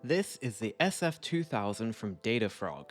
This is the SF2000 from DataFrog,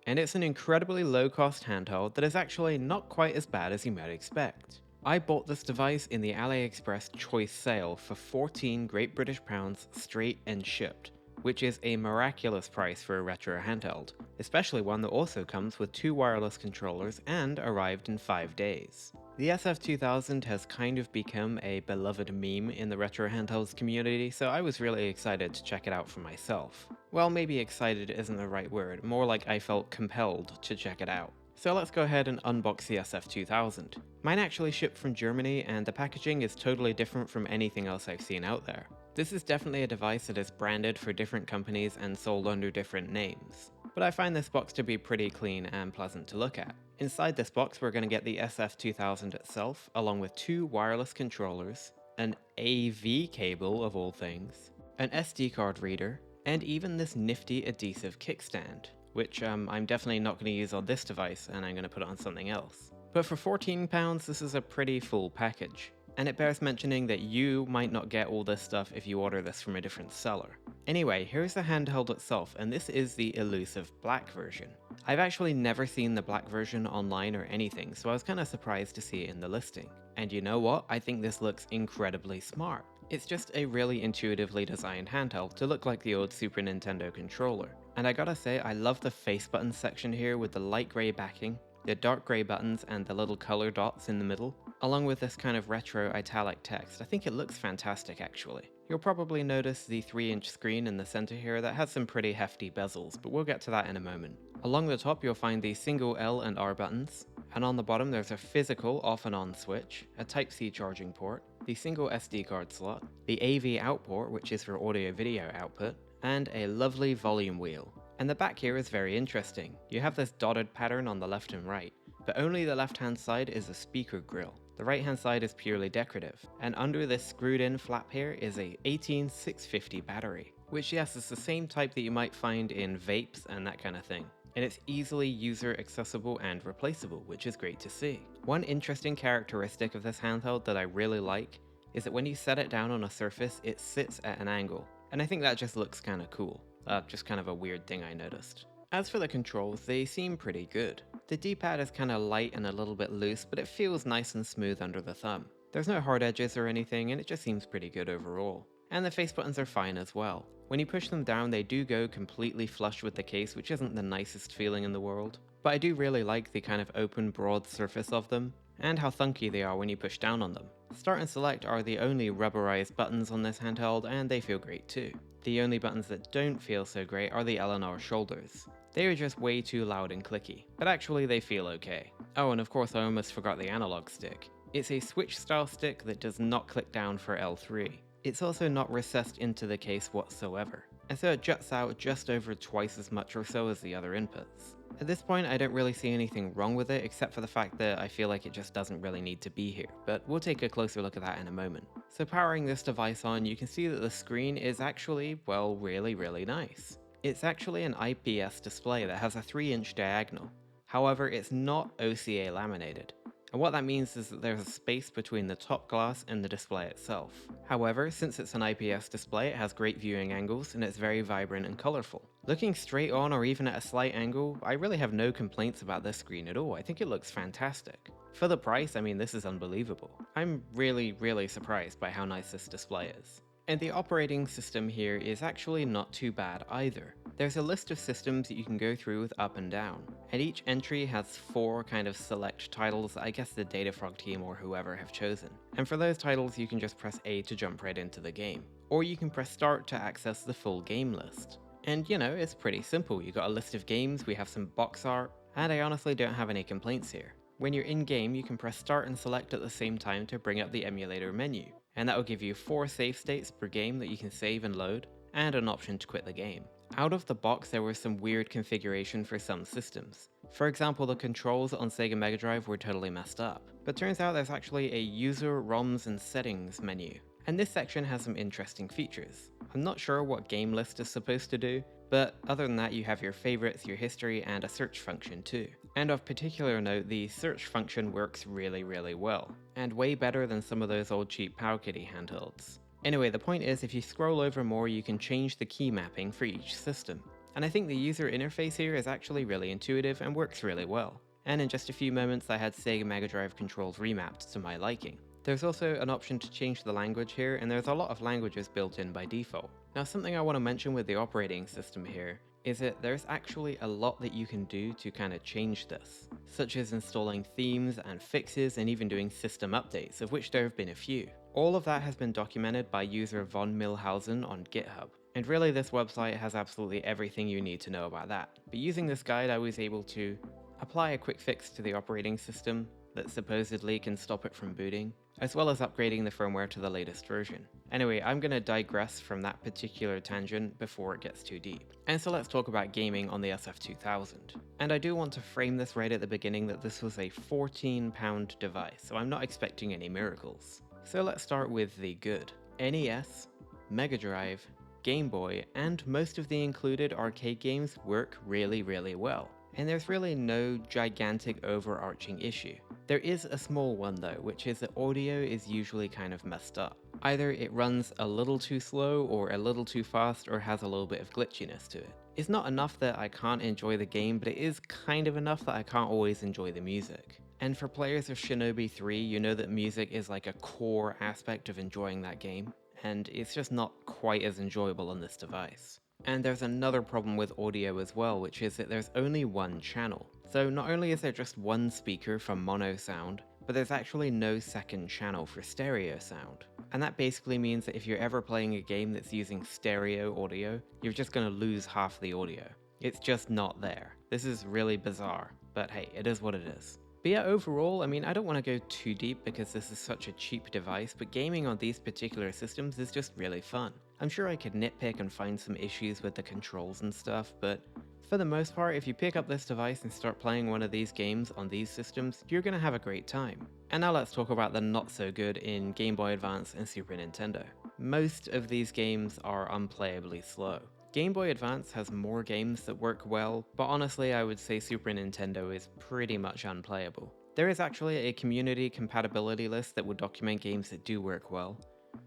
and it's an incredibly low-cost handheld that is actually not quite as bad as you might expect. I bought this device in the AliExpress choice sale for 14 Great British pounds straight and shipped, which is a miraculous price for a retro handheld, especially one that also comes with 2 wireless controllers and arrived in 5 days. The SF2000 has kind of become a beloved meme in the retro handhelds community, so I was really excited to check it out for myself. Well, maybe excited isn't the right word, more like I felt compelled to check it out. So let's go ahead and unbox the SF2000. Mine actually shipped from Germany, and the packaging is totally different from anything else I've seen out there. This is definitely a device that is branded for different companies and sold under different names, but I find this box to be pretty clean and pleasant to look at. Inside this box we're going to get the SF2000 itself, along with 2 wireless controllers, an AV cable of all things, an SD card reader, and even this nifty adhesive kickstand, which I'm definitely not going to use on this device, and I'm going to put it on something else. But for £14 this is a pretty full package. And it bears mentioning that you might not get all this stuff if you order this from a different seller. Anyway, here's the handheld itself, and this is the elusive black version. I've actually never seen the black version online or anything, so I was kinda surprised to see it in the listing. And you know what? I think this looks incredibly smart. It's just a really intuitively designed handheld to look like the old Super Nintendo controller. And I gotta say, I love the face button section here with the light grey backing, the dark grey buttons and the little color dots in the middle, along with this kind of retro italic text. I think it looks fantastic actually. You'll probably notice the 3-inch screen in the center here that has some pretty hefty bezels, but we'll get to that in a moment. Along the top you'll find the single L and R buttons, and on the bottom there's a physical off and on switch, a Type-C charging port, the single SD card slot, the AV out port which is for audio video output, and a lovely volume wheel. And the back here is very interesting. You have this dotted pattern on the left and right, but only the left hand side is a speaker grill. The right hand side is purely decorative, and under this screwed in flap here is a 18650 battery, which yes is the same type that you might find in vapes and that kind of thing. And it's easily user accessible and replaceable, which is great to see. One interesting characteristic of this handheld that I really like is that when you set it down on a surface, it sits at an angle, and I think that just looks kind of cool. Just kind of a weird thing I noticed. As for the controls, they seem pretty good. The D-pad is kind of light and a little bit loose, but it feels nice and smooth under the thumb. There's no hard edges or anything, and it just seems pretty good overall. And the face buttons are fine as well. When you push them down, they do go completely flush with the case, which isn't the nicest feeling in the world. But I do really like the kind of open, broad surface of them, and how thunky they are when you push down on them. Start and select are the only rubberized buttons on this handheld, and they feel great too. The only buttons that don't feel so great are the L and R shoulders. They are just way too loud and clicky, but actually they feel okay. Oh, and of course I almost forgot the analog stick. It's a Switch style stick that does not click down for L3. It's also not recessed into the case whatsoever, and so it juts out just over twice as much or so as the other inputs. At this point I don't really see anything wrong with it except for the fact that I feel like it just doesn't really need to be here, but we'll take a closer look at that in a moment. So powering this device on, you can see that the screen is actually, well, really nice. It's actually an IPS display that has a 3-inch diagonal. However, it's not OCA laminated. And what that means is that there's a space between the top glass and the display itself. However, since it's an IPS display, it has great viewing angles and it's very vibrant and colorful. Looking straight on or even at a slight angle, I really have no complaints about this screen at all. I think it looks fantastic. For the price, I mean, this is unbelievable. I'm really surprised by how nice this display is. And the operating system here is actually not too bad either. There's a list of systems that you can go through with up and down, and each entry has 4 kind of select titles that I guess the DataFrog team or whoever have chosen. And for those titles you can just press A to jump right into the game, or you can press start to access the full game list. And you know, it's pretty simple. You got a list of games, we have some box art, and I honestly don't have any complaints here. When you're in game, you can press start and select at the same time to bring up the emulator menu, and that will give you 4 save states per game that you can save and load, and an option to quit the game. Out of the box there was some weird configuration for some systems. For example, the controls on Sega MegaDrive were totally messed up, but turns out there's actually a user ROMs and settings menu, and this section has some interesting features. I'm not sure what game list is supposed to do, but other than that you have your favorites, your history, and a search function too. And of particular note, the search function works really well, and way better than some of those old cheap PowKitty handhelds. Anyway, the point is, if you scroll over more, you can change the key mapping for each system. And I think the user interface here is actually really intuitive and works really well. And in just a few moments, I had Sega Mega Drive controls remapped to my liking. There's also an option to change the language here, and there's a lot of languages built in by default. Now, something I want to mention with the operating system here is that there's actually a lot that you can do to kind of change this, such as installing themes and fixes and even doing system updates, of which there have been a few. All of that has been documented by user Von Milhausen on GitHub. And really, this website has absolutely everything you need to know about that. But using this guide, I was able to apply a quick fix to the operating system that supposedly can stop it from booting, as well as upgrading the firmware to the latest version. Anyway, I'm going to digress from that particular tangent before it gets too deep. And so let's talk about gaming on the SF2000. And I do want to frame this right at the beginning that this was a £14 device, so I'm not expecting any miracles. So let's start with the good. NES, Mega Drive, Game Boy, and most of the included arcade games work really well. And there's really no gigantic overarching issue. There is a small one though, which is that audio is usually kind of messed up. Either it runs a little too slow or a little too fast or has a little bit of glitchiness to it. It's not enough that I can't enjoy the game, but it is kind of enough that I can't always enjoy the music. And for players of Shinobi 3, you know that music is like a core aspect of enjoying that game, and it's just not quite as enjoyable on this device. And there's another problem with audio as well, which is that there's only one channel. So not only is there just one speaker for mono sound, but there's actually no second channel for stereo sound. And that basically means that if you're ever playing a game that's using stereo audio, you're just going to lose half the audio. It's just not there. This is really bizarre, but hey, it is what it is. But yeah, overall, I mean, I don't want to go too deep because this is such a cheap device, but gaming on these particular systems is just really fun. I'm sure I could nitpick and find some issues with the controls and stuff, but for the most part, if you pick up this device and start playing one of these games on these systems, you're going to have a great time. And now let's talk about the not so good in Game Boy Advance and Super Nintendo. Most of these games are unplayably slow. Game Boy Advance has more games that work well, but honestly I would say Super Nintendo is pretty much unplayable. There is actually a community compatibility list that would document games that do work well.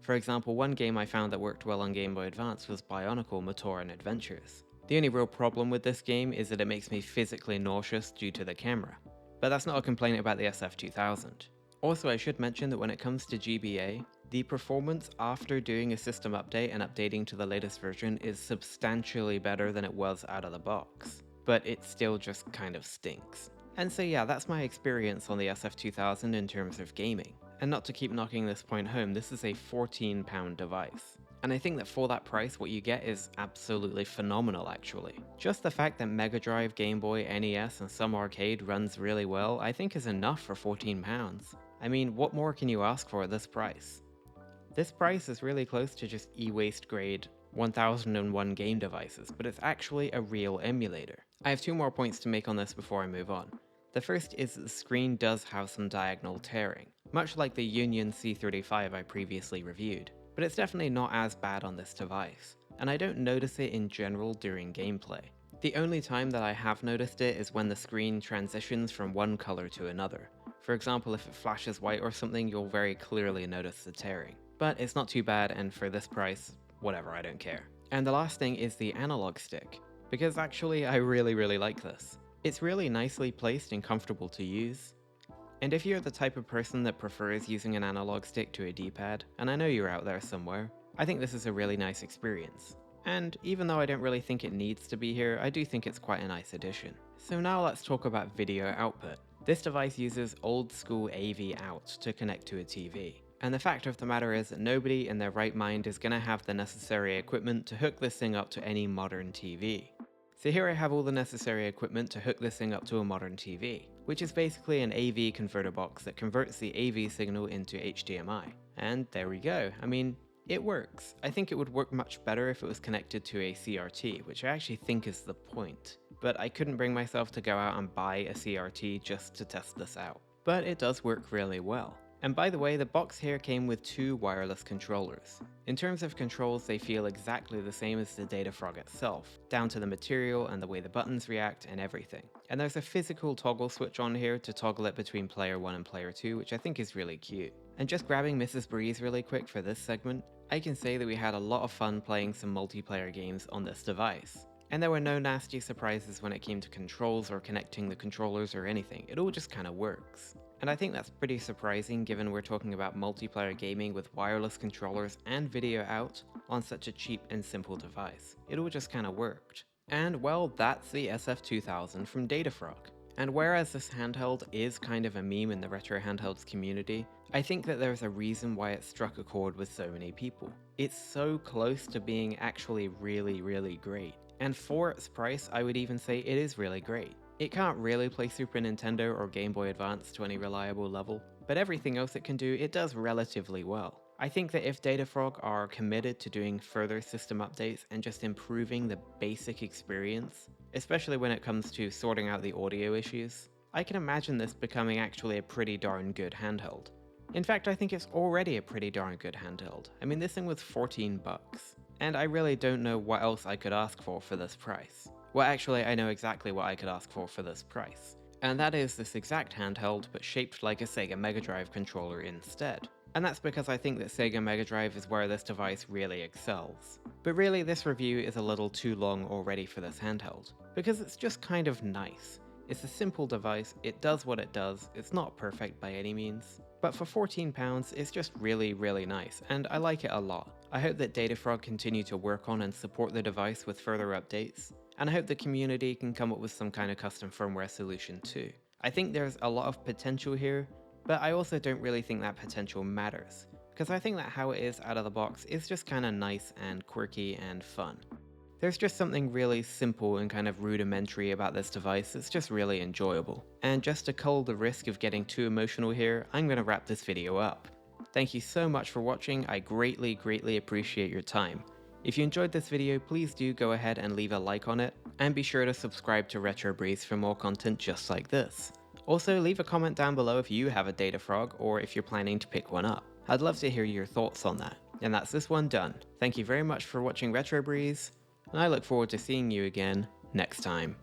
For example, one game I found that worked well on Game Boy Advance was Bionicle Matoran Adventures. The only real problem with this game is that it makes me physically nauseous due to the camera. But that's not a complaint about the SF2000. Also, I should mention that when it comes to GBA, the performance after doing a system update and updating to the latest version is substantially better than it was out of the box. But it still just kind of stinks. And so yeah, that's my experience on the SF2000 in terms of gaming. And not to keep knocking this point home, this is a £14 device. And I think that for that price, what you get is absolutely phenomenal actually. Just the fact that Mega Drive, Game Boy, NES, and some arcade runs really well, I think is enough for £14. I mean, what more can you ask for at this price? This price is really close to just e-waste grade 1001 game devices, but it's actually a real emulator. I have two more points to make on this before I move on. The first is that the screen does have some diagonal tearing, much like the Union C35 I previously reviewed, but it's definitely not as bad on this device, and I don't notice it in general during gameplay. The only time that I have noticed it is when the screen transitions from one color to another. For example, if it flashes white or something, you'll very clearly notice the tearing. But it's not too bad, and for this price, whatever, I don't care. And the last thing is the analog stick, because actually I really like this. It's really nicely placed and comfortable to use. And if you're the type of person that prefers using an analog stick to a D-pad, and I know you're out there somewhere, I think this is a really nice experience. And even though I don't really think it needs to be here, I do think it's quite a nice addition. So now let's talk about video output. This device uses old school AV out to connect to a TV. And the fact of the matter is that nobody in their right mind is going to have the necessary equipment to hook this thing up to any modern TV. So here I have all the necessary equipment to hook this thing up to a modern TV, which is basically an AV converter box that converts the AV signal into HDMI. And there we go. I mean, it works. I think it would work much better if it was connected to a CRT, which I actually think is the point. But I couldn't bring myself to go out and buy a CRT just to test this out. But it does work really well. And by the way, the box here came with two wireless controllers. In terms of controls, they feel exactly the same as the DataFrog itself, down to the material and the way the buttons react and everything. And there's a physical toggle switch on here to toggle it between player 1 and player 2, which I think is really cute. And just grabbing Mrs. Breeze really quick for this segment, I can say that we had a lot of fun playing some multiplayer games on this device. And there were no nasty surprises when it came to controls or connecting the controllers or anything, it all just kinda works. And I think that's pretty surprising given we're talking about multiplayer gaming with wireless controllers and video out on such a cheap and simple device. It all just kinda worked. And well, that's the SF2000 from DataFrog. And whereas this handheld is kind of a meme in the retro handhelds community, I think that there's a reason why it struck a chord with so many people. It's so close to being actually really great. And for its price, I would even say it is really great. It can't really play Super Nintendo or Game Boy Advance to any reliable level, but everything else it can do, it does relatively well. I think that if DataFrog are committed to doing further system updates and just improving the basic experience, especially when it comes to sorting out the audio issues, I can imagine this becoming actually a pretty darn good handheld. In fact, I think it's already a pretty darn good handheld. I mean, this thing was 14 bucks. And I really don't know what else I could ask for this price. Well, actually, I know exactly what I could ask for this price. And that is this exact handheld, but shaped like a Sega MegaDrive controller instead. And that's because I think that Sega MegaDrive is where this device really excels. But really, this review is a little too long already for this handheld, because it's just kind of nice. It's a simple device, it does what it does, it's not perfect by any means, but for £14 it's just really nice, and I like it a lot. I hope that DataFrog continue to work on and support the device with further updates, and I hope the community can come up with some kind of custom firmware solution too. I think there's a lot of potential here, but I also don't really think that potential matters, because I think that how it is out of the box is just kinda nice and quirky and fun. There's just something really simple and kind of rudimentary about this device that's just really enjoyable. And just to cull the risk of getting too emotional here, I'm gonna wrap this video up. Thank you so much for watching, I greatly appreciate your time. If you enjoyed this video, please do go ahead and leave a like on it, and be sure to subscribe to Retro Breeze for more content just like this. Also, leave a comment down below if you have a DataFrog or if you're planning to pick one up. I'd love to hear your thoughts on that. And that's this one done. Thank you very much for watching Retro Breeze, and I look forward to seeing you again next time.